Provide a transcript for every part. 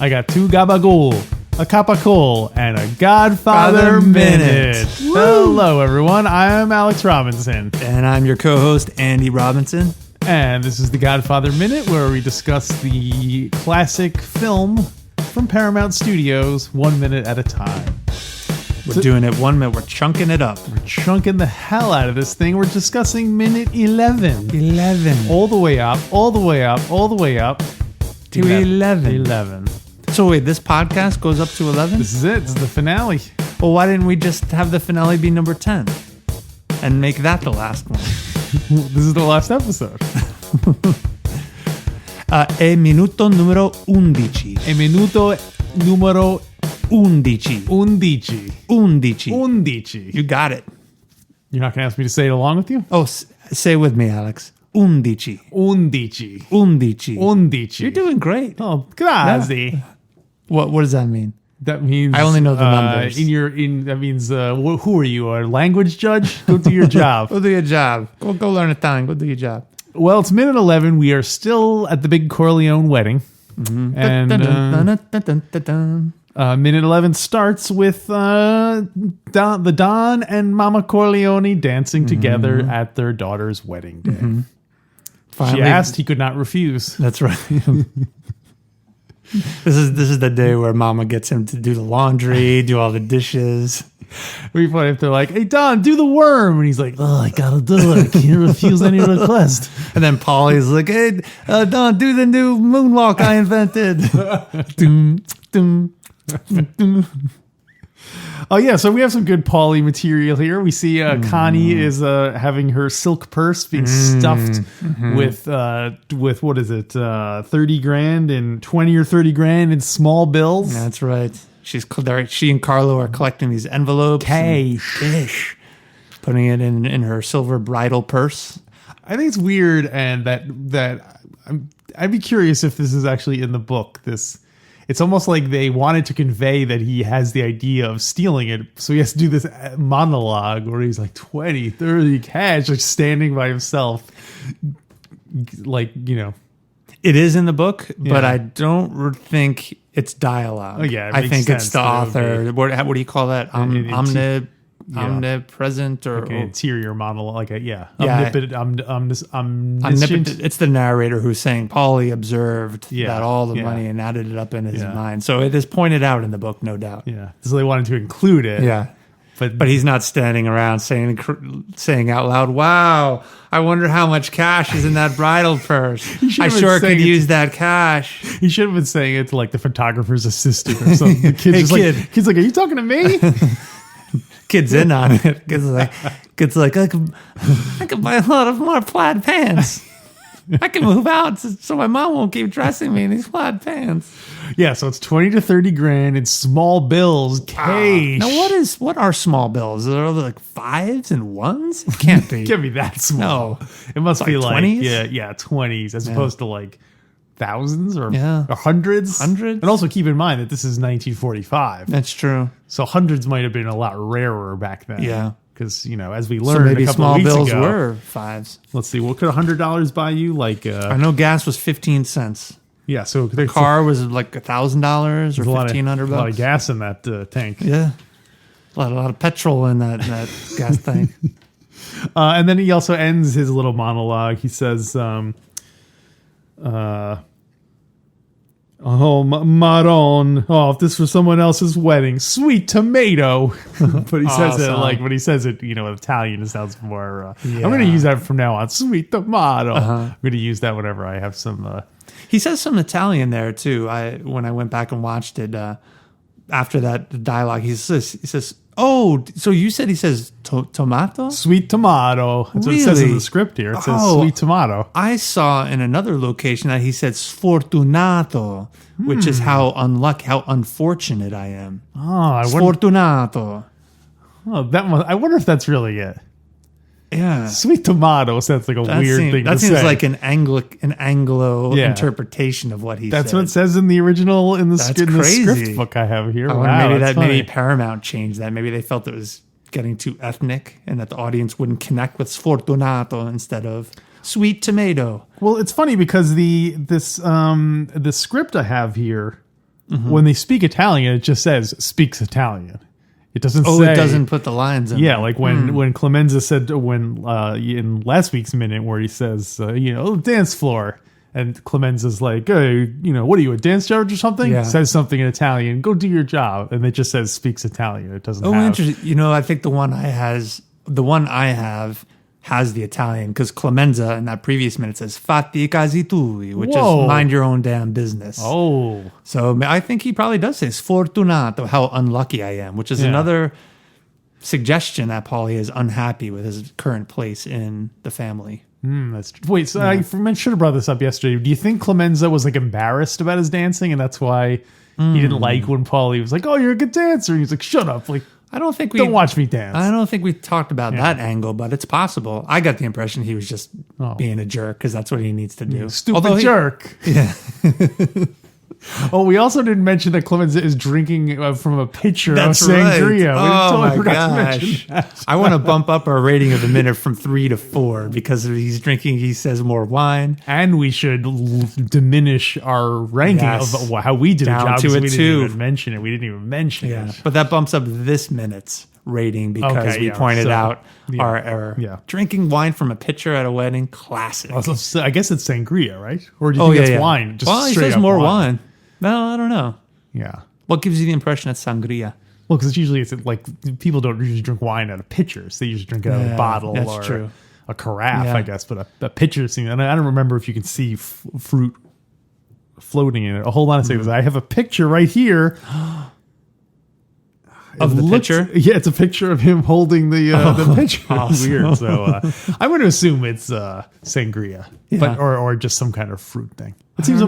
I got 2 gabagool, a capacol, and a Godfather minute. Hello, everyone. I'm Alex Robinson. And I'm your co-host, Andy Robinson. And this is the Godfather Minute, where we discuss the classic film from Paramount Studios 1 minute at a time. We're doing it 1 minute. We're chunking it up. We're chunking the hell out of this thing. We're discussing minute 11. 11. All the way up, all the way up, all the way up. To 11. 11. So wait, this podcast goes up to 11? This is it. This is the finale. Well, why didn't we just have the finale be number 10? And make that the last one? This is the last episode. E minuto numero 11. E minuto numero 11. 11. 11. 11. You got it. You're not going to ask me to say it along with you? Oh, say it with me, Alex. 11. 11. 11. 11. You're doing great. Oh, grazie. Yeah. What does that mean? That means I only know the numbers. That means who are you? A language judge? Go do your job. Go do your job. Go learn Italian. Go do your job. Well, it's minute 11. We are still at the big Corleone wedding, and minute 11 starts with the Don and Mama Corleone dancing together at their daughter's wedding day. Finally, she asked, he could not refuse. That's right. This is the day where Mama gets him to do the laundry, do all the dishes. It'd be funny if they're like, "Hey Don, do the worm," and he's like, "Oh, I gotta do it. I can't refuse any request." And then Paulie's like, "Hey, Don, do the new moonwalk I invented." Doom, doom, doom. Oh yeah, so we have some good Paulie material here. We see Connie is having her silk purse being stuffed with what is it, 30 grand and 20 or 30 grand in small bills. That's right. She and Carlo are collecting these envelopes, cash, putting it in her silver bridal purse. I think it's weird, and I'd be curious if this is actually in the book. It's almost like they wanted to convey that he has the idea of stealing it. So he has to do this monologue where he's like 20, 30 cash, like standing by himself. Like, you know. It is in the book, but I don't think it's dialogue. Oh, yeah. I think it's the author. What do you call that? Omnipresent or like an interior monologue, like omnipotent. It's the narrator who's saying Paulie observed that all the money and added it up in his mind. So it is pointed out in the book, no doubt. Yeah, so they wanted to include it. Yeah, but he's not standing around saying out loud, "Wow, I wonder how much cash is in that bridal purse. I sure could use that cash." He should have been saying it to like the photographer's assistant or something. The kid's kid's like, "Are you talking to me?" Kid's in on it. Kid's like, I could buy a lot of more plaid pants. I can move out so my mom won't keep dressing me in these plaid pants. Yeah, so it's 20 to 30 grand in small bills, cash. Now, what are small bills? Are they like fives and ones? It can't be. It can't be that small. No. It must be like 20s? 20s as opposed to like thousands or hundreds. Hundreds. And also keep in mind that this is 1945. That's true. So hundreds might have been a lot rarer back then. Yeah. Because, as we learned a couple of weeks ago. Small bills were fives. Let's see, what could $100 buy you? Like I know gas was 15 cents. Yeah, so the car was like $1,000 or $1,500. A lot of gas in that tank. Yeah. A lot of petrol in that gas tank. And then he also ends his little monologue. He says, "Oh, Maron. Oh, if this was someone else's wedding, sweet tomato." But he says it when he says it, in Italian, it sounds more. I'm going to use that from now on. Sweet tomato. I'm going to use that whenever I have some. He says some Italian there too. When I went back and watched it, after that, the dialogue, he says, oh, so you said he says tomato? Sweet tomato. That's what it says in the script here. It says sweet tomato. I saw in another location that he said sfortunato, which is how unlucky, how unfortunate I am. Oh, Sfortunato. I wonder if that's really it. Yeah. Sweet tomato sounds like a weird thing to say. That seems like an Anglo interpretation of what he said. That's what it says in the original, in the script book I have here. Maybe Paramount changed that. Maybe they felt it was getting too ethnic and that the audience wouldn't connect with sfortunato instead of sweet tomato. Well, it's funny because the script I have here, when they speak Italian, it just says speaks Italian. It doesn't say. Oh, it doesn't put the lines in. Yeah, like when Clemenza said in last week's minute where he says, dance floor. And Clemenza's like, hey, what are you, a dance judge or something? Yeah. Says something in Italian. Go do your job. And it just says speaks Italian. It doesn't have. Interesting. I think the one I have has the Italian because Clemenza in that previous minute says fatti i casi tui, which is mind your own damn business. Oh. So I think he probably does say sfortunato, how unlucky I am, which is another suggestion that Paulie is unhappy with his current place in the family. That's wait. So I should have brought this up yesterday. Do you think Clemenza was like embarrassed about his dancing, and that's why he didn't like when Paulie was like, "Oh, you're a good dancer"? And he's like, "Shut up!" Like, don't watch me dance. I don't think we talked about that angle, but it's possible. I got the impression he was just being a jerk because that's what he needs to do. Stupid jerk. Yeah. Oh, we also didn't mention that Clemenza is drinking from a pitcher of Right. sangria. Oh my gosh! I want to bump up our rating of the minute from 3 to 4 because he's drinking. He says more wine, and we should diminish our ranking of how we did down a job. To it we too. Didn't even mention it. We didn't even mention it. But that bumps up this minute's rating because we pointed out our error. Yeah. Drinking wine from a pitcher at a wedding, classic. Also, I guess it's sangria, right? Or do you think it's wine? Just he says more wine. No, I don't know. Yeah. What gives you the impression it's sangria? Well, because usually it's like people don't usually drink wine out of pitchers. They usually drink it out of a bottle or a carafe, I guess. But a pitcher seems, and I don't remember if you can see fruit floating in it. Hold on a second. I have a picture right here. Of the pitcher? Yeah, it's a picture of him holding the pitcher. Awesome. Weird. So I'm going to assume it's sangria, or just some kind of fruit thing. It seems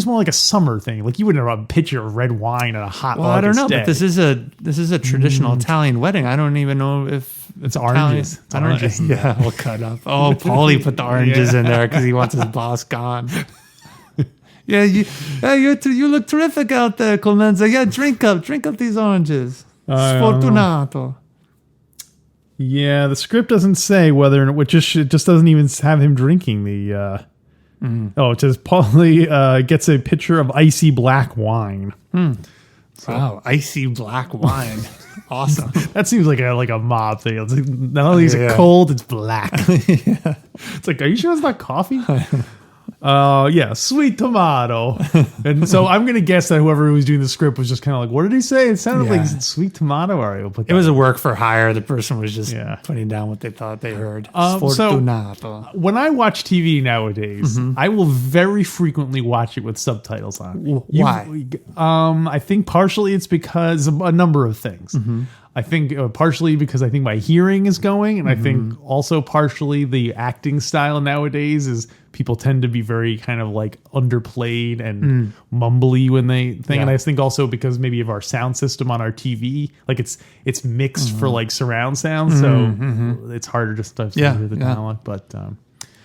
more like a summer thing. Like you wouldn't have a pitcher of red wine on a hot August I don't know, day. but this is a traditional Italian wedding. I don't even know if it's oranges. It's oranges. Yeah, we'll cut up. Oh, Paulie put the oranges in there because he wants his boss gone. Yeah, you look terrific out there, Clemenza. Yeah, drink up these oranges. Sfortunato. Yeah, the script doesn't say whether or not, it just doesn't even have him drinking the. Oh, it says Paulie gets a pitcher of icy black wine. Wow, icy black wine. Awesome. That seems like a mob thing. It's like, not only is it cold, it's black. It's like, are you sure it's not coffee? Sweet tomato. And so I'm going to guess that whoever was doing the script was just kind of like, what did he say? It sounded like sweet tomato. All right, it was a work for hire. The person was just putting down what they thought they heard. So when I watch TV nowadays, I will very frequently watch it with subtitles on. Why? I think partially it's because of a number of things. I think partially because I think my hearing is going, and I think also partially the acting style nowadays is people tend to be very kind of like underplayed and mumbly when they think. And I think also because maybe of our sound system on our TV, like it's mixed for like surround sound, so it's harder to sometimes to hear the dialogue. But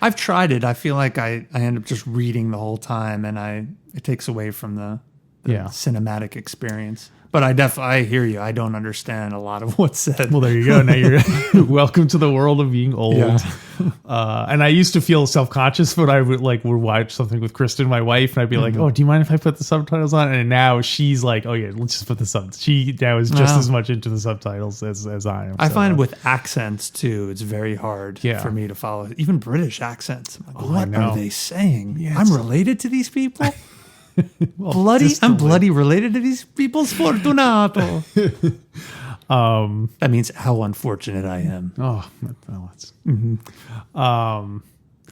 I've tried it. I feel like I end up just reading the whole time, and it takes away from the cinematic experience. But I hear you. I don't understand a lot of what's said. Well, there you go. Now you're welcome to the world of being old. Yeah. And I used to feel self-conscious when I would watch something with Kristen, my wife, and I'd be like, "Oh, do you mind if I put the subtitles on?" And now she's like, "Oh yeah, let's just put the subtitles." She now is just as much into the subtitles as I am. I find with accents too, it's very hard for me to follow. Even British accents. I'm like, what are they saying? Yeah, I'm related to these people. Well, I'm bloody related to these people. Sfortunato. That means how unfortunate I am. Oh, well, that's.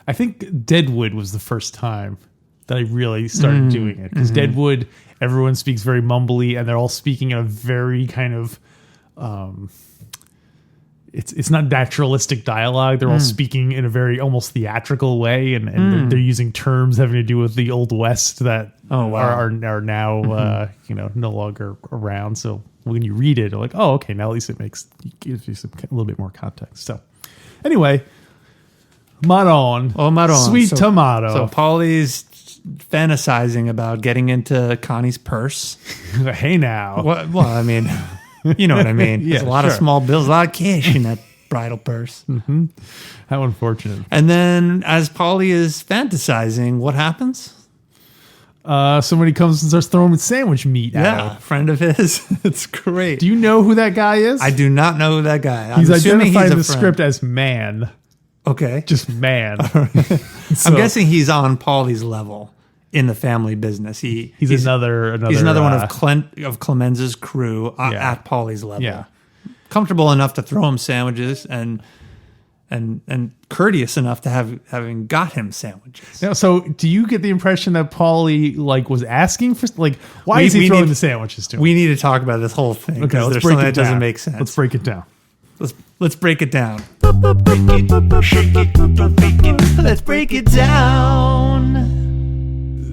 I think Deadwood was the first time that I really started doing it because Deadwood everyone speaks very mumbly, and they're all speaking in a very kind of it's not naturalistic dialogue. They're all speaking in a very almost theatrical way, and they're using terms having to do with the Old West that are now no longer around. So when you read it, you're like, oh, okay, now at least it gives you a little bit more context. So anyway, Maron, sweet tomato. So Paulie's fantasizing about getting into Connie's purse. Hey now, well, I mean. You know what I mean? There's a lot of small bills, a lot of cash in that bridal purse. Mm-hmm. How unfortunate. And then as Paulie is fantasizing, what happens? Somebody comes and starts throwing sandwich meat at him. A friend of his. It's great. Do you know who that guy is? I do not know who that guy is. He's identified in the script as man. Okay. Just man. I'm guessing he's on Paulie's level. In the family business, he's another one of Clemenza's crew at Paulie's level. Yeah, comfortable enough to throw him sandwiches and courteous enough to having got him sandwiches. Now, so do you get the impression that Paulie was asking for why is he throwing the sandwiches to him? We need to talk about this whole thing. Okay, let's break it down. That doesn't make sense. Let's break it down. Let's break it down. Let's break it down.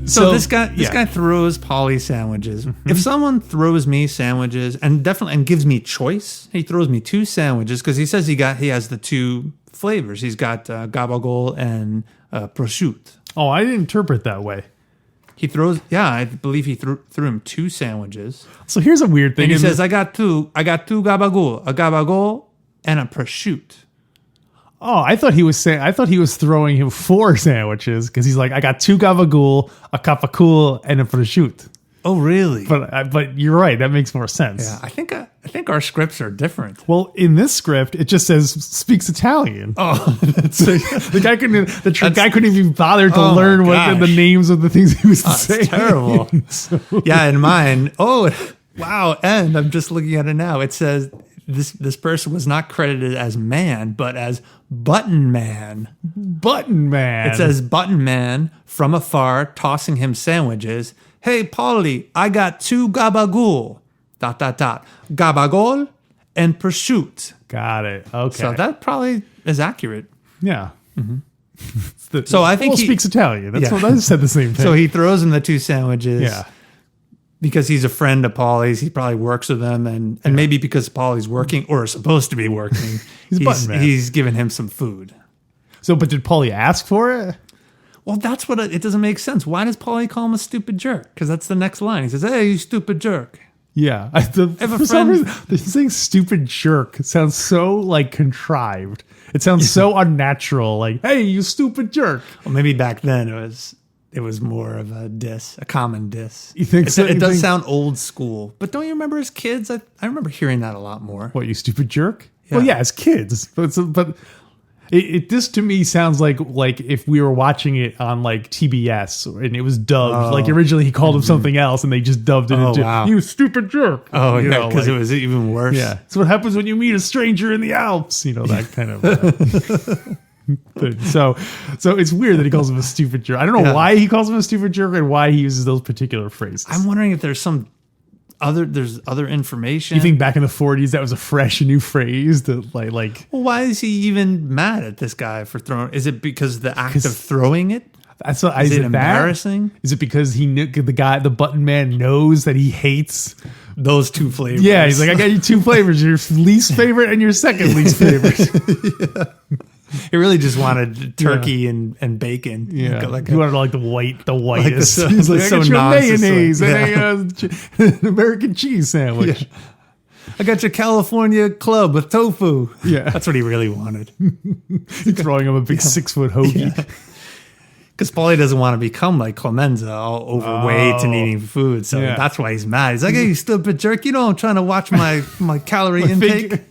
So this guy throws Paulie sandwiches. Mm-hmm. If someone throws me sandwiches and gives me choice, he throws me 2 sandwiches because he says he has the 2 flavors. He's got gabagool and prosciutto. Oh, I didn't interpret that way. I believe he threw him 2 sandwiches. So here's a weird thing. And he says, I got two gabagool, a gabagool and a prosciutto. Oh, I thought he was throwing him 4 sandwiches because he's like, I got 2 gabagool, a capacool, and a prosciutto. Oh, really? But you're right. That makes more sense. Yeah, I think our scripts are different. Well, in this script, it just says speaks Italian. Oh, the guy couldn't even bother to learn what the names of the things he was saying. That's terrible. Yeah, in mine. Oh, wow! And I'm just looking at it now. It says. This person was not credited as man, but as Button Man. Button Man. It says Button Man from afar tossing him sandwiches. Hey, Paulie, I got 2 gabagool. ... Gabagool and prosciutto. Got it. Okay. So that probably is accurate. Yeah. Mm-hmm. So I think he speaks Italian. That's what I said the same thing. So he throws him the 2 sandwiches. Yeah. Because he's a friend of Paulie's, he probably works with them, and maybe because Paulie's working or supposed to be working, he's giving him some food. So, but did Paulie ask for it? Well, that's what it doesn't make sense. Why does Paulie call him a stupid jerk? Because that's the next line. He says, "Hey, you stupid jerk." Yeah, some reason, saying "stupid jerk" sounds so contrived. It sounds so unnatural. Like, "Hey, you stupid jerk." Well, maybe back then it was more of a diss, a common diss. You think so? It does sound old school. But don't you remember as kids? I remember hearing that a lot more. What, you stupid jerk? Yeah. Well, yeah, as kids. But this to me sounds like if we were watching it on TBS and it was dubbed. Originally he called him something else and they just dubbed it into, "You stupid jerk." Oh, yeah, because it was even worse. Yeah. It's what happens when you meet a stranger in the Alps. That kind of... So it's weird that he calls him a stupid jerk. I don't know why he calls him a stupid jerk and why he uses those particular phrases. I'm wondering if there's other information. You think back in the 40s that was a fresh new phrase that like well, why is he even mad at this guy for throwing? Is it because the act of throwing it? Is it embarrassing? Is it because the Button Man knows that he hates those 2 flavors? Yeah, he's like, I got you 2 flavors, your least favorite and your second least favorite. Yeah. He really just wanted turkey and bacon. Yeah, he wanted the whitest. He's like, I got your mayonnaise and an American cheese sandwich. Yeah. I got your California club with tofu. Yeah, that's what he really wanted. He's throwing him a big 6-foot hoagie. Yeah. Because Paulie doesn't want to become like Clemenza, all overweight and eating food. So that's why he's mad. He's like, "Hey, you stupid jerk. I'm trying to watch my calorie intake.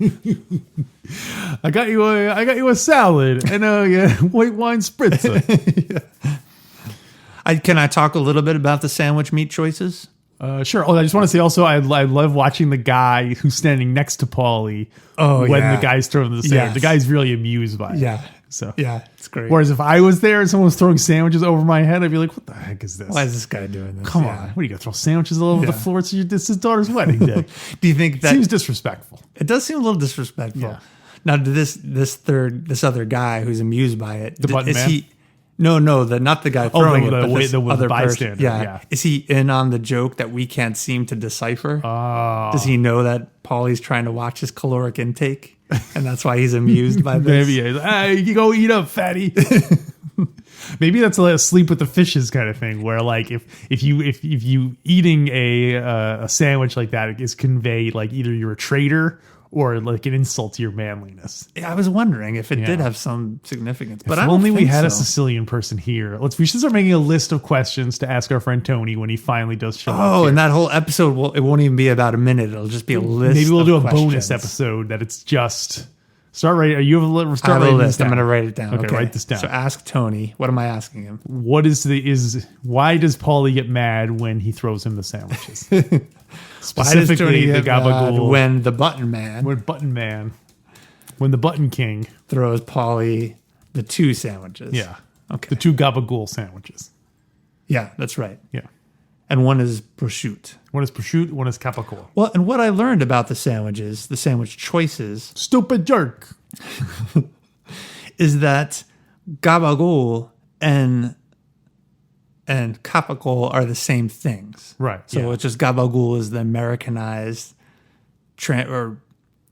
I got you a salad and a white wine spritzer." Can I talk a little bit about the sandwich meat choices? Sure. Oh, I just want to say also, I love watching the guy who's standing next to Paulie when the guy's throwing the sandwich. Yes. The guy's really amused by it. Yeah. So yeah, it's great. Whereas if I was there and someone was throwing sandwiches over my head, I'd be like, "What the heck is this? Why is this guy doing this? Come on, what are you gonna throw sandwiches all over the floor? It's his daughter's wedding day." Do you think that seems disrespectful? It does seem a little disrespectful. Yeah. Now, this other guy who's amused by it, the button man? No, not the guy throwing it, but this other bystander. Yeah. Is he in on the joke that we can't seem to decipher? Does he know that Paulie's trying to watch his caloric intake? And that's why he's amused by this. Maybe hey, you go eat up, fatty. Maybe that's a sleep with the fishes kind of thing, where like if you eating a sandwich like that is conveyed like either you're a traitor or like an insult to your manliness. Yeah, I was wondering if it did have some significance, but if only we had a Sicilian person here. We should start making a list of questions to ask our friend Tony when he finally does show up. Oh, and that whole episode, it won't even be about a minute. It'll just be a list. Maybe we'll do a questions. Bonus episode that it's just start right. Are you have a list? I have a list. I'm going to write it down. Okay, write this down. So ask Tony. What am I asking him? Why does Paulie get mad when he throws him the sandwiches? Specifically, the gabagool when the button man, when the button king throws Paulie the 2 sandwiches. Yeah, okay, the 2 gabagool sandwiches. Yeah, that's right. Yeah, and one is prosciutto. One is prosciutto. One is capicola. Well, and what I learned about the sandwiches, the sandwich choices, stupid jerk, is that gabagool and capicola are the same things. Right. So it's just gabagool is the Americanized or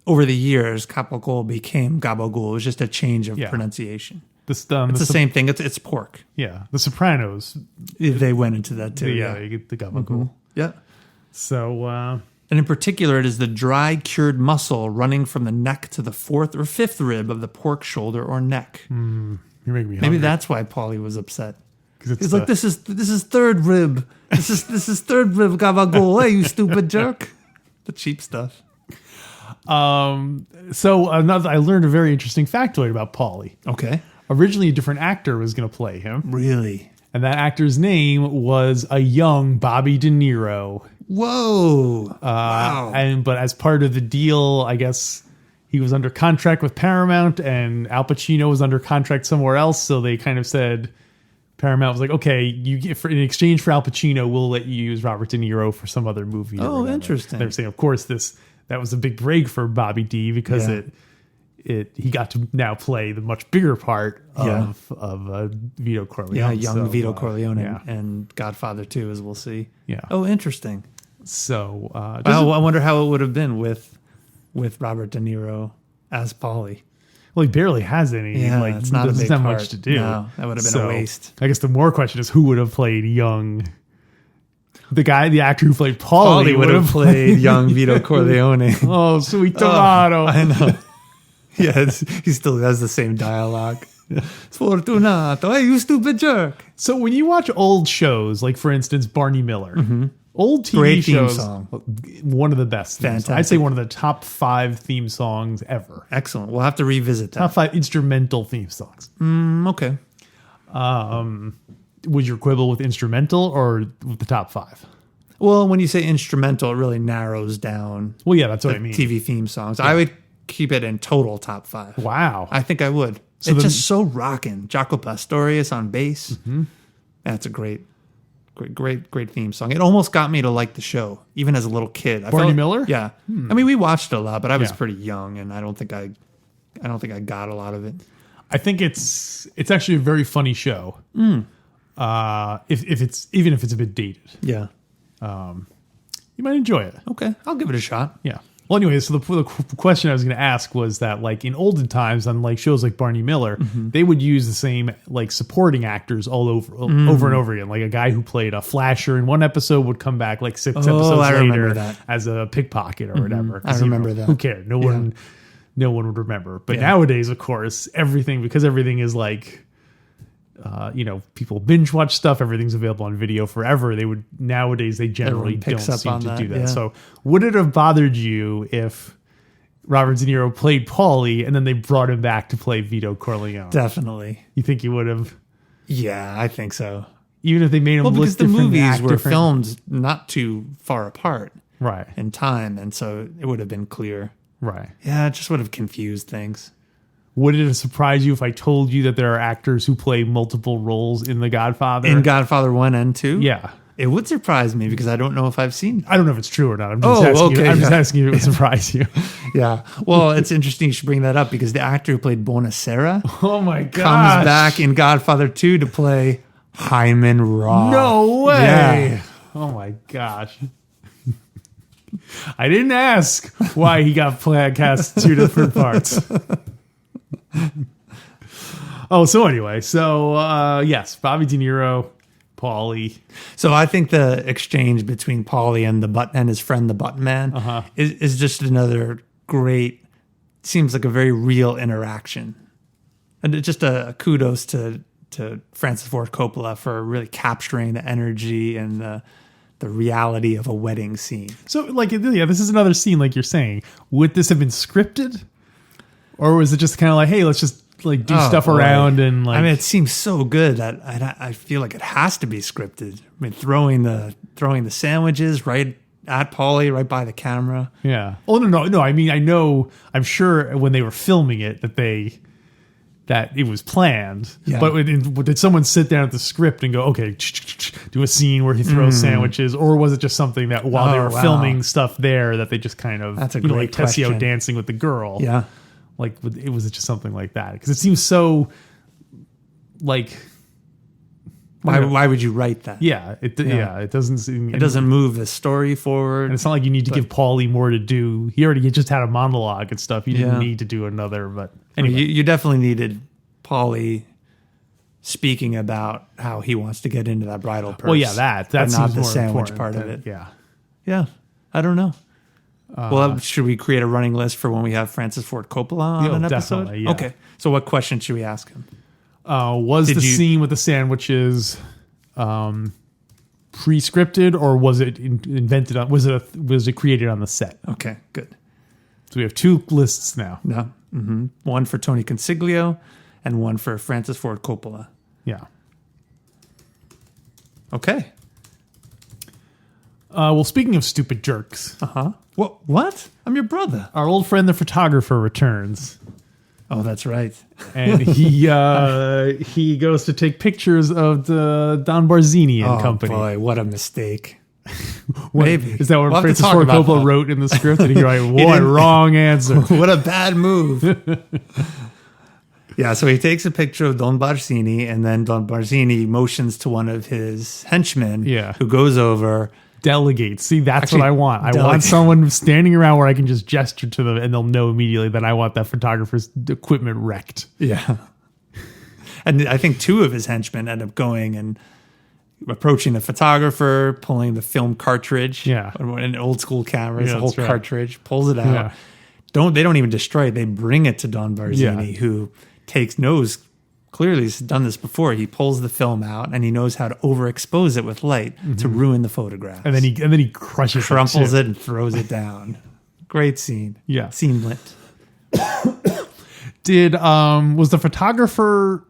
over the years, capicola became gabagool. It was just a change of pronunciation. It's the same thing. It's pork. Yeah. The Sopranos. They went into that too. Yeah. You get the gabagool. Mm-hmm. Yeah. So, and in particular, it is the dry cured muscle running from the neck to the 4th or 5th rib of the pork shoulder or neck. You're making me hungry. Maybe that's why Paulie was upset. He's like, this is 3rd rib. This is 3rd rib gabagool. Hey, you stupid jerk. The cheap stuff. So I learned a very interesting factoid about Paulie. Okay. Originally, a different actor was going to play him. Really? And that actor's name was a young Bobby De Niro. Whoa. Wow. But as part of the deal, I guess he was under contract with Paramount and Al Pacino was under contract somewhere else. So they kind of said, Paramount was like, okay, in exchange for Al Pacino, we'll let you use Robert De Niro for some other movie. Oh, interesting. They were saying, of course, that was a big break for Bobby D because he got to now play the much bigger part of Vito Corleone. Yeah, young Vito Corleone and Godfather too, as we'll see. Yeah. Oh, interesting. So I wonder how it would have been with Robert De Niro as Paulie. Well, he barely has any. Yeah, it's not doesn't have part. Much to do. No, that would have been a waste. I guess the more question is who would have played young. The actor who played Paulie would have played young Vito Corleone. Oh, sweet tomato! I know. Yeah, he still has the same dialogue. Sfortunato, hey, you stupid jerk. So when you watch old shows, like for instance Barney Miller, old TV Great shows, theme song. One of the best. Fantastic. I'd say one of the top 5 theme songs ever. Excellent. We'll have to revisit that. Top 5 instrumental theme songs. Okay. Would you quibble with instrumental or with the top 5? Well, when you say instrumental, it really narrows down. Well, yeah, that's what I mean. TV theme songs. Yeah. I would keep it in total top 5. Wow. I think I would. So it's just so rocking. Jaco Pastorius on bass. Mm-hmm. That's a great theme song. It almost got me to like the show, even as a little kid. Barney Miller? Yeah. I mean, we watched it a lot, but I was pretty young, and I don't think I got a lot of it. I think it's actually a very funny show. If it's a bit dated. Yeah. You might enjoy it. Okay, I'll give it a shot. Yeah. Well, anyway, so the question I was going to ask was that, like, in olden times on like shows like Barney Miller, they would use the same like supporting actors all over and over again. Like a guy who played a flasher in one episode would come back like 6 episodes later as a pickpocket or whatever. I remember that. Who cared? No one would remember. But nowadays, of course, everything is like. People binge watch stuff. Everything's available on video forever. Nowadays they generally don't seem to do that. Yeah. So would it have bothered you if Robert De Niro played Paulie and then they brought him back to play Vito Corleone? Definitely. You think he would have? Yeah, I think so. Even if they made him because the movies were filmed not too far apart, right, in time, and so it would have been clear, right? Yeah, it just would have confused things. would it surprise you if I told you that there are actors who play multiple roles in The Godfather? In Godfather 1 and 2? Yeah. It would surprise me because I don't know if I've seen. I don't know if it's true or not. I'm just asking you if it would surprise you. Yeah. Well, it's interesting you should bring that up because the actor who played Bonacera comes back in Godfather 2 to play Hyman Roth. No way. Yeah. Oh my gosh. I didn't ask why he got cast 2 different parts. So anyway, yes, Bobby De Niro, Paulie. So I think the exchange between Paulie and his friend the Button Man is just another great, seems like a very real interaction, and just a kudos to Francis Ford Coppola for really capturing the energy and the reality of a wedding scene. So this is another scene like you're saying. Would this have been scripted, or was it just kind of like, hey, let's just like do stuff around and like? I mean, it seems so good that I feel like it has to be scripted. I mean, throwing the sandwiches right at Paulie, right by the camera. Yeah. Oh no. I mean, I'm sure when they were filming it that it was planned. Yeah. But did someone sit down at the script and go, okay, do a scene where he throws sandwiches, or was it just something that while they were filming stuff there that they just kind of, that's a great question. Tessio dancing with the girl? Yeah. Like, it was just something like that? Because it seems so, like... Why would you write that? Yeah, it doesn't seem... It doesn't move the story forward. And it's not like you need to give Paulie more to do. He just had a monologue and stuff. You didn't need to do another, but... Anyway. You definitely needed Paulie speaking about how he wants to get into that bridal purse. Well, yeah, that's not the sandwich part of it. Yeah. Yeah, I don't know. Well, should we create a running list for when we have Francis Ford Coppola on an episode? Yeah. Okay. So what question should we ask him? Was the scene with the sandwiches pre-scripted, or was it invented on? Was it created on the set? Okay, good. So we have 2 lists now. Yeah. Mm-hmm. One for Tony Consiglio and one for Francis Ford Coppola. Yeah. Okay. Well, speaking of stupid jerks. What? I'm your brother. Our old friend, the photographer, returns. Oh, that's right. And he goes to take pictures of the Don Barzini and company. Oh, boy, what a mistake. Maybe. Is that what Francis Ford Coppola wrote in the script? And you're like, what? Wrong answer. What a bad move. Yeah, so he takes a picture of Don Barzini, and then Don Barzini motions to one of his henchmen who goes over... Delegates. See, that's what I want. I want someone standing around where I can just gesture to them and they'll know immediately that I want that photographer's equipment wrecked. Yeah. And I think 2 of his henchmen end up going and approaching the photographer, pulling the film cartridge. Yeah. An old school camera, it's a whole cartridge, pulls it out. Yeah. They don't even destroy it. They bring it to Don Barzini, who knows clearly he's done this before. He pulls the film out and he knows how to overexpose it with light to ruin the photographs. And then he crumples it and throws it down. Great scene. Yeah. Scene lit. Was the photographer?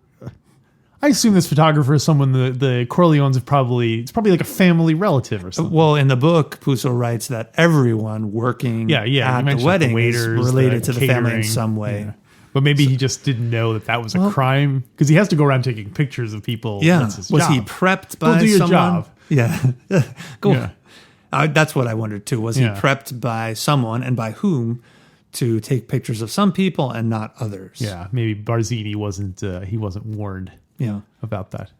I assume this photographer is someone the Corleones have it's probably like a family relative or something. Well, in the book, Puzo writes that everyone working at the wedding is related to the family in some way. Yeah. But maybe he just didn't know that was a crime, because he has to go around taking pictures of people. Yeah. That's his was job. he prepped by someone? Do your job. Yeah. Go. Yeah. That's what I wondered too. Was he prepped by someone, and by whom, to take pictures of some people and not others? Yeah. Maybe Barzini wasn't warned about that.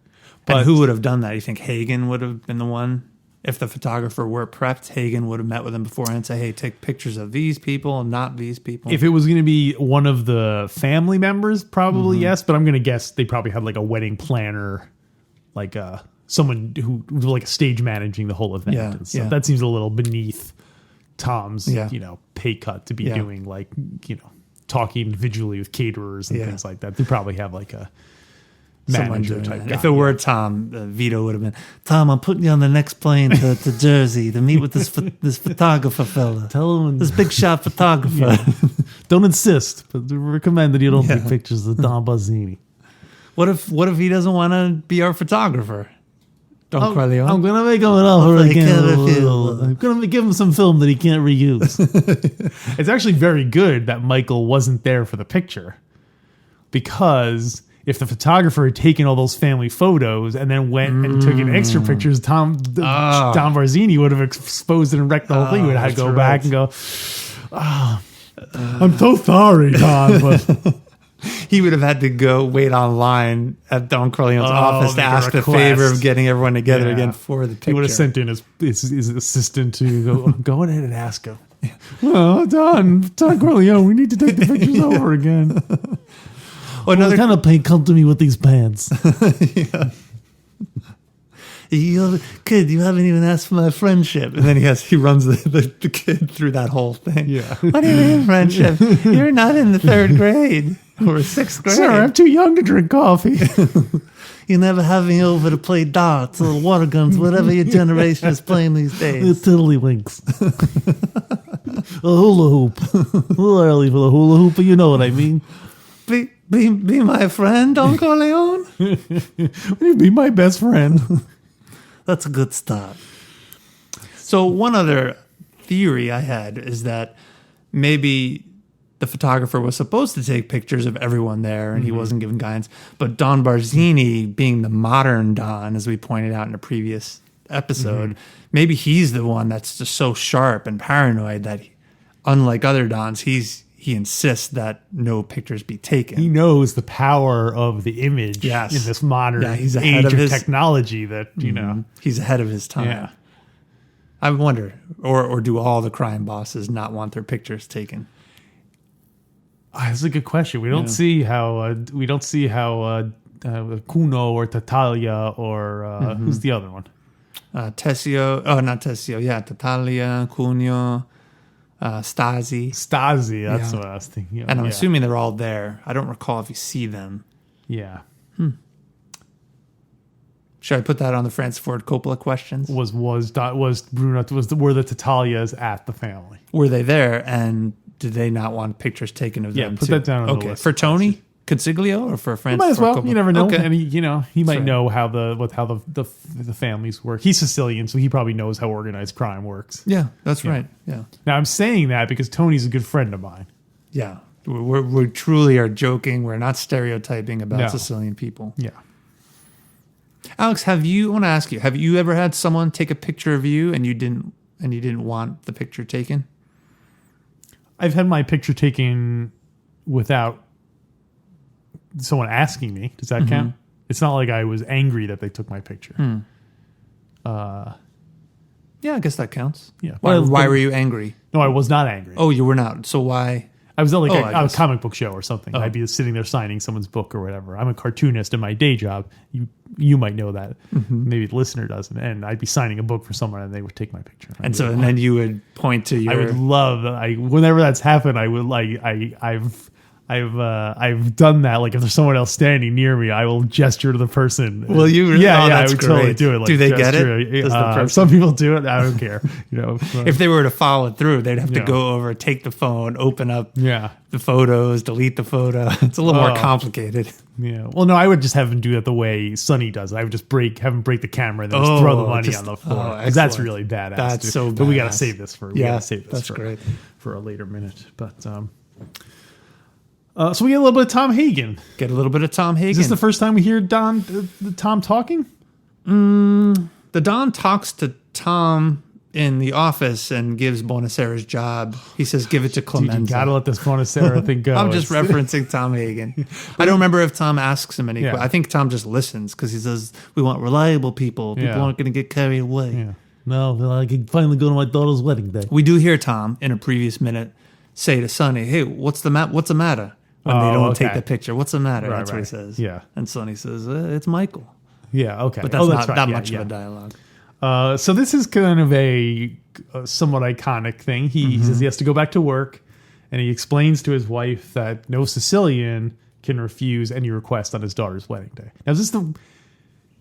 But who would have done that? You think Hagen would have been the one? If the photographer were prepped, Hagen would have met with him beforehand and say, hey, take pictures of these people and not these people. If it was going to be one of the family members, probably yes. But I'm going to guess they probably had like a wedding planner, like someone who was like stage managing the whole event. And stuff. That seems a little beneath Tom's, pay cut to be doing like, talking individually with caterers and things like that. They probably have like a manager type guy. If it were Tom, Vito would have been, Tom, I'm putting you on the next plane to Jersey to meet with this photographer fella. Tell him this big shot photographer. Don't insist, but recommend that you don't take pictures of Don Barzini. What if he doesn't want to be our photographer? Don Corleone. I'm gonna make him an offer again. I'm gonna give him some film that he can't reuse. It's actually very good that Michael wasn't there for the picture. because if the photographer had taken all those family photos and then went and took in extra pictures, Don Barzini would have exposed it and wrecked the whole thing. He would have had to go back and go, I'm so sorry, Don, but... He would have had to go wait online at Don Corleone's office to ask the favor of getting everyone together again for the picture. He would have sent in his assistant to go ahead and ask him. Well, Don Corleone, we need to take the pictures over again. What kind of paint come to me with these pants? Kid, you haven't even asked for my friendship. And then he runs the kid through that whole thing. Yeah. What do you mean friendship? You're not in the 3rd grade or 6th grade. Sir, I'm too young to drink coffee. You never have me over to play darts or water guns, whatever your generation is playing these days. It's tiddlywinks. A hula hoop. A little early for the hula hoop, but you know what I mean. Be my friend, Don Corleone? Will you be my best friend? That's a good start. So one other theory I had is that maybe the photographer was supposed to take pictures of everyone there and he wasn't given guidance. But Don Barzini, being the modern Don, as we pointed out in a previous episode, maybe he's the one that's just so sharp and paranoid that unlike other Dons, he insists that no pictures be taken. He knows the power of the image in this modern age of technology that, you know. He's ahead of his time. Yeah. I wonder, or do all the crime bosses not want their pictures taken? That's a good question. We don't see how Cuno or Tatalia or who's the other one? Tessio. Oh, not Tessio. Yeah, Tatalia, Cuneo. Stasi, that's what I was thinking of. And I'm assuming they're all there. I don't recall if you see them. Yeah. Should I put that on the Francis Ford Coppola questions? Were the Tatalias at the family? Were they there, and did they not want pictures taken of them? Yeah, put that down on the list. For Tony Consiglio or for Francis? Might as well. Coppola? You never know. Okay. And he might know how the families work. He's Sicilian, so he probably knows how organized crime works. Yeah, that's right. Yeah. Now I'm saying that because Tony's a good friend of mine. Yeah, we truly are joking. We're not stereotyping about Sicilian people. Yeah. Alex, I want to ask you: have you ever had someone take a picture of you and you didn't want the picture taken? I've had my picture taken without someone asking me. Does that count? It's not like I was angry that they took my picture. Yeah, I guess that counts. Yeah. Why were you angry? No, I was not angry. Oh, you were not. So why? I was at a comic book show or something. I'd be sitting there signing someone's book or whatever. I'm a cartoonist in my day job. You might know that. Maybe the listener doesn't. And I'd be signing a book for someone and they would take my picture. And then you would point to your... I would love whenever that's happened, I would I've done that. Like if there's someone else standing near me, I will gesture to the person. Well, you really? Yeah, I would totally do it. Like, do they get it? Some people do it. I don't care. If they were to follow it through, they'd have to go over, take the phone, open up the photos, delete the photo. It's a little more complicated. Yeah. Well, no, I would just have him do that the way Sonny does. I would just have him break the camera and then just throw the money on the floor. That's really badass. That's so badass. But we got to save this for great. For a later minute. But so we get a little bit of Tom Hagen. Is this the first time we hear Tom talking? The Don talks to Tom in the office and gives Bonacera's job. He says, give it to Clemenza. Dude, you gotta let this Bonacera thing go. I'm just referencing Tom Hagen. I don't remember if Tom asks him any questions. I think Tom just listens because he says, we want reliable people. People aren't going to get carried away. Yeah. No, I can finally go to my daughter's wedding day. We do hear Tom in a previous minute say to Sonny, hey, what's the matter? When they don't take the picture. What's the matter? That's what he says. Yeah. And Sonny says, it's Michael. Yeah, okay. But that's not that much of a dialogue. So this is kind of a somewhat iconic thing. He says he has to go back to work, and he explains to his wife that no Sicilian can refuse any request on his daughter's wedding day. Now, this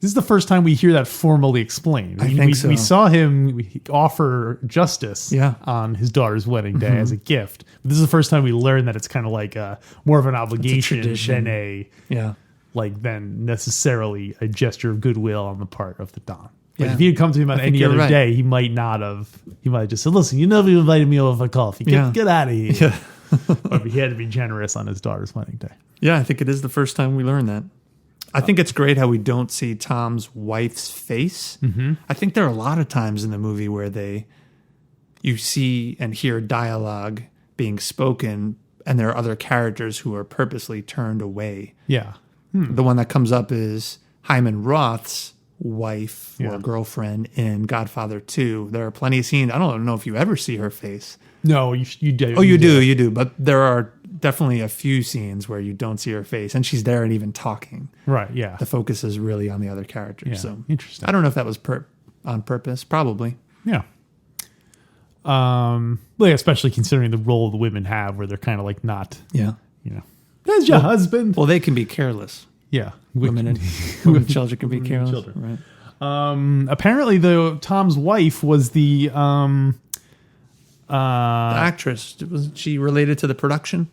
is the first time we hear that formally explained. I think so. We saw him offer justice on his daughter's wedding day as a gift. But this is the first time we learn that it's kind of like more of an obligation than necessarily a gesture of goodwill on the part of the Don. Like if he had come to him on any other day, he might not have. He might have just said, "Listen, you never invited me over for coffee. Get out of here." But he had to be generous on his daughter's wedding day. Yeah, I think it is the first time we learn that. I think it's great how we don't see Tom's wife's face. Mm-hmm. I think there are a lot of times in the movie where you see and hear dialogue being spoken, and there are other characters who are purposely turned away. Yeah. The one that comes up is Hyman Roth's wife or girlfriend in Godfather 2. There are plenty of scenes. I don't know if you ever see her face. No, you do. Oh, you do. But there are definitely a few scenes where you don't see her face, and she's there and even talking. Right, yeah. The focus is really on the other characters. Yeah, so interesting. I don't know if that was on purpose. Probably. Yeah. Especially considering the role the women have, where they're kind of like not. Yeah. There's your husband. Well, they can be careless. Yeah. Women and children can be careless. Children. Right. Apparently, Tom's wife was the actress. Was she related to the production?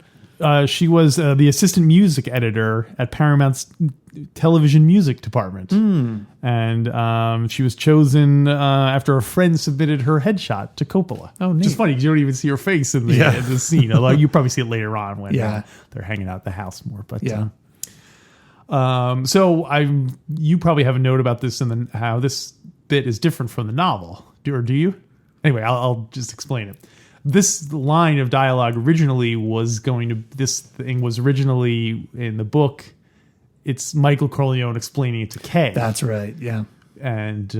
She was the assistant music editor at Paramount's television music department. And she was chosen after a friend submitted her headshot to Coppola. Oh, neat. Which is funny because you don't even see her face in the scene. Although you probably see it later on when they're hanging out at the house more. But you probably have a note about this and how this bit is different from the novel. Do you? Anyway, I'll just explain it. This line of dialogue this thing was originally in the book. It's Michael Corleone explaining it to Kay. That's right. Yeah. And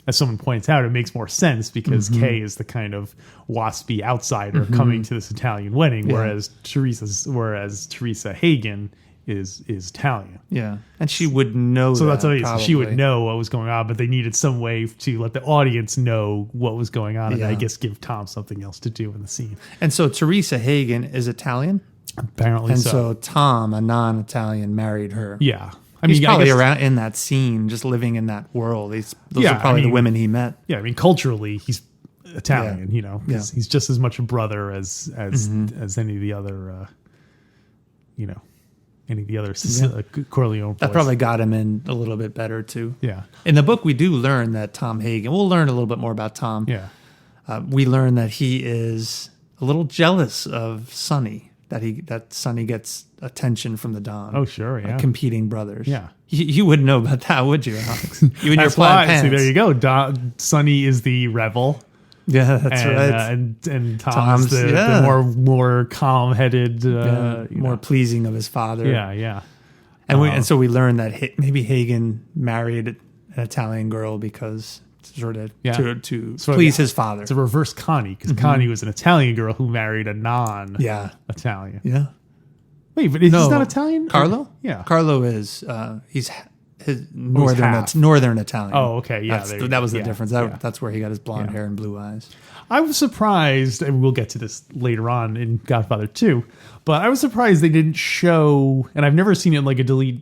as someone points out, it makes more sense because Kay is the kind of waspy outsider coming to this Italian wedding, whereas Teresa Hagen is Italian. Yeah. And she would know so that. So that's what she would know what was going on, but they needed some way to let the audience know what was going on and I guess give Tom something else to do in the scene. And so Teresa Hagen is Italian? Apparently and so Tom, a non-Italian, married her. Yeah. He's probably around in that scene, just living in that world. Those are probably the women he met. Yeah, culturally, he's Italian, He's just as much a brother as any of the other, any of the other Corleone boys. That probably got him in a little bit better, too. Yeah. In the book, we do learn that Tom Hagen, we'll learn a little bit more about Tom. Yeah. We learn that he is a little jealous of Sonny, that Sonny gets attention from the Don. Oh, sure, yeah. Competing brothers. Yeah. You wouldn't know about that, would you, Alex? You and your plaid pants. See, there you go. Sonny is the rebel. Yeah, that's right. And Tom's the more calm-headed, more pleasing of his father. Yeah. And so we learned that maybe Hagen married an Italian girl because to please his father. It's a reverse Connie because Connie was an Italian girl who married a non-Italian. Yeah. Wait, but he's not Italian? Carlo? Yeah. Carlo is he's his northern Italian. Oh, okay. Yeah. That was the difference. That's where he got his blonde hair and blue eyes. I was surprised, and we'll get to this later on in Godfather 2, but I was surprised they didn't show, and I've never seen it in like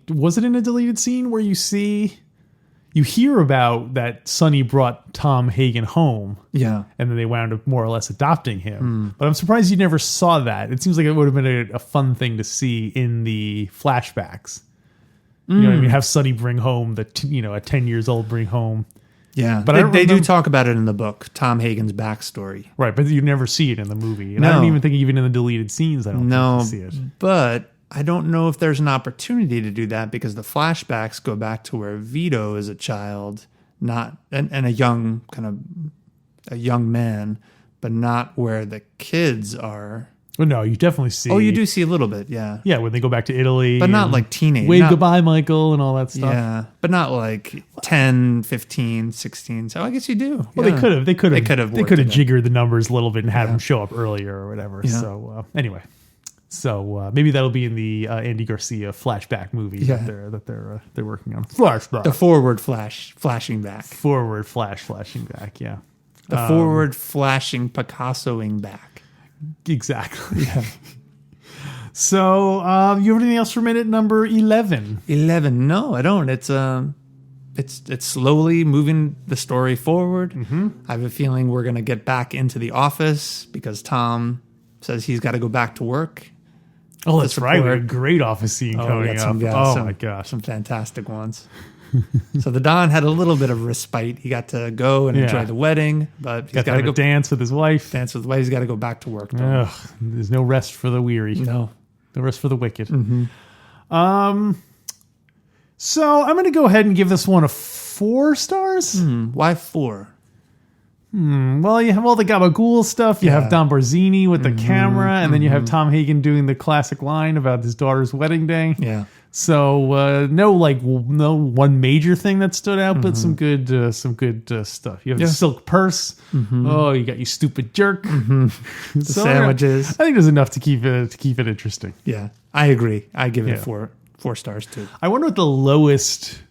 was it in a deleted scene where you hear about that Sonny brought Tom Hagen home. Yeah. And then they wound up more or less adopting him. But I'm surprised you never saw that. It seems like it would have been a fun thing to see in the flashbacks. You know what I mean? Have Sonny bring home a 10 years old bring home. Yeah. But they do talk about it in the book, Tom Hagen's backstory. Right. But you never see it in the movie. And I don't even think even in the deleted scenes, I don't think you see it. But I don't know if there's an opportunity to do that because the flashbacks go back to where Vito is a child, and a young man, but not where the kids are. Well, no, you definitely see. Oh, you do see a little bit, yeah. Yeah, when they go back to Italy. But not like teenage. Wave goodbye, Michael, and all that stuff. Yeah, but not like 10, 15, 16. So I guess you do. Well, yeah. They could have jiggered the numbers a little bit and had them show up earlier or whatever. Yeah. So anyway. So maybe that'll be in the Andy Garcia flashback movie that they're working on. Flashback. The forward flashing back. Forward flashing back. Yeah. The forward flashing Picassoing back. Exactly. Yeah. So you have anything else for minute number 11? 11? No, I don't. It's slowly moving the story forward. Mm-hmm. I have a feeling we're going to get back into the office because Tom says he's got to go back to work. Oh, that's right. We had a great office scene coming up. My gosh. Some fantastic ones. So the Don had a little bit of respite. He got to go and enjoy the wedding, but he's got to go dance with his wife. Dance with his wife. He's got to go back to work. Ugh, there's no rest for the weary. No rest for the wicked. Mm-hmm. So I'm going to go ahead and give this one a 4 stars. Why 4? Well, you have all the Gabagool stuff. You have Don Barzini with the camera, and then you have Tom Hagen doing the classic line about his daughter's wedding day. Yeah. So no one major thing that stood out, but some good stuff. You have the silk purse. Oh, you got your stupid jerk. The sandwiches. I think there's enough to keep it interesting. Yeah, I agree. I give it 4 stars too. I wonder what the lowest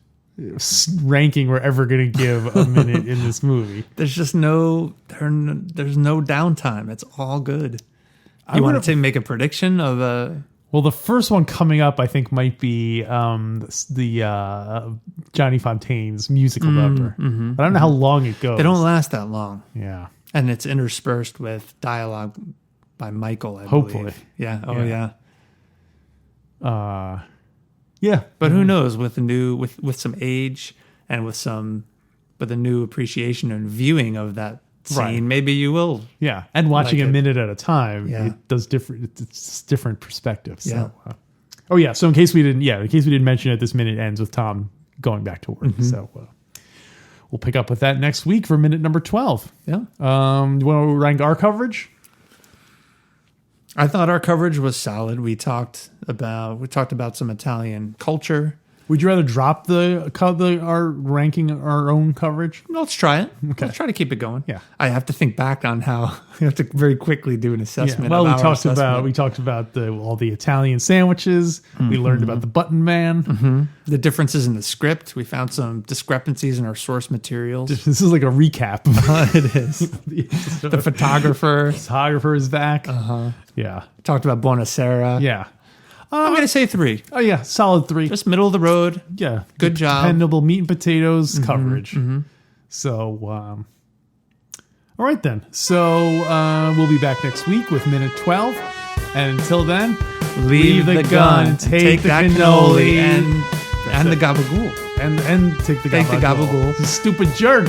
ranking we're ever going to give a minute in this movie. There's just no downtime. It's all good. You want to make a prediction of Well, the first one coming up, I think, might be the Johnny Fontaine's musical number. But I don't know how long it goes. They don't last that long. Yeah. And it's interspersed with dialogue by Michael, I Hopefully. believe. Yeah. Oh, yeah. Yeah. But who knows, with some age and with a new appreciation and viewing of that scene, maybe you will. Yeah. And watching a minute at a time, it does it's different perspectives. Yeah. So, so in case we didn't mention it, this minute ends with Tom going back to work. So we'll pick up with that next week for minute number 12. Yeah. You want to rank our coverage? I thought our coverage was solid. We talked about some Italian culture. Would you rather drop our ranking our own coverage? Let's try it. Okay. Let's try to keep it going. Yeah. I have to think back on how we have to very quickly do an assessment. Yeah. Well, we talked about all the Italian sandwiches. We learned about the Button Man. The differences in the script. We found some discrepancies in our source materials. This is like a recap. It is. The photographer is back. Yeah. Talked about Buonasera. Yeah. I'm going to say 3. Oh, yeah. Solid 3. Just middle of the road. Yeah. Good job. Dependable meat and potatoes coverage. So, all right then. So, we'll be back next week with minute 12. And until then, leave the gun, take the cannoli, and the gabagool. And take the gabagool. Take the gabagool. Stupid jerk.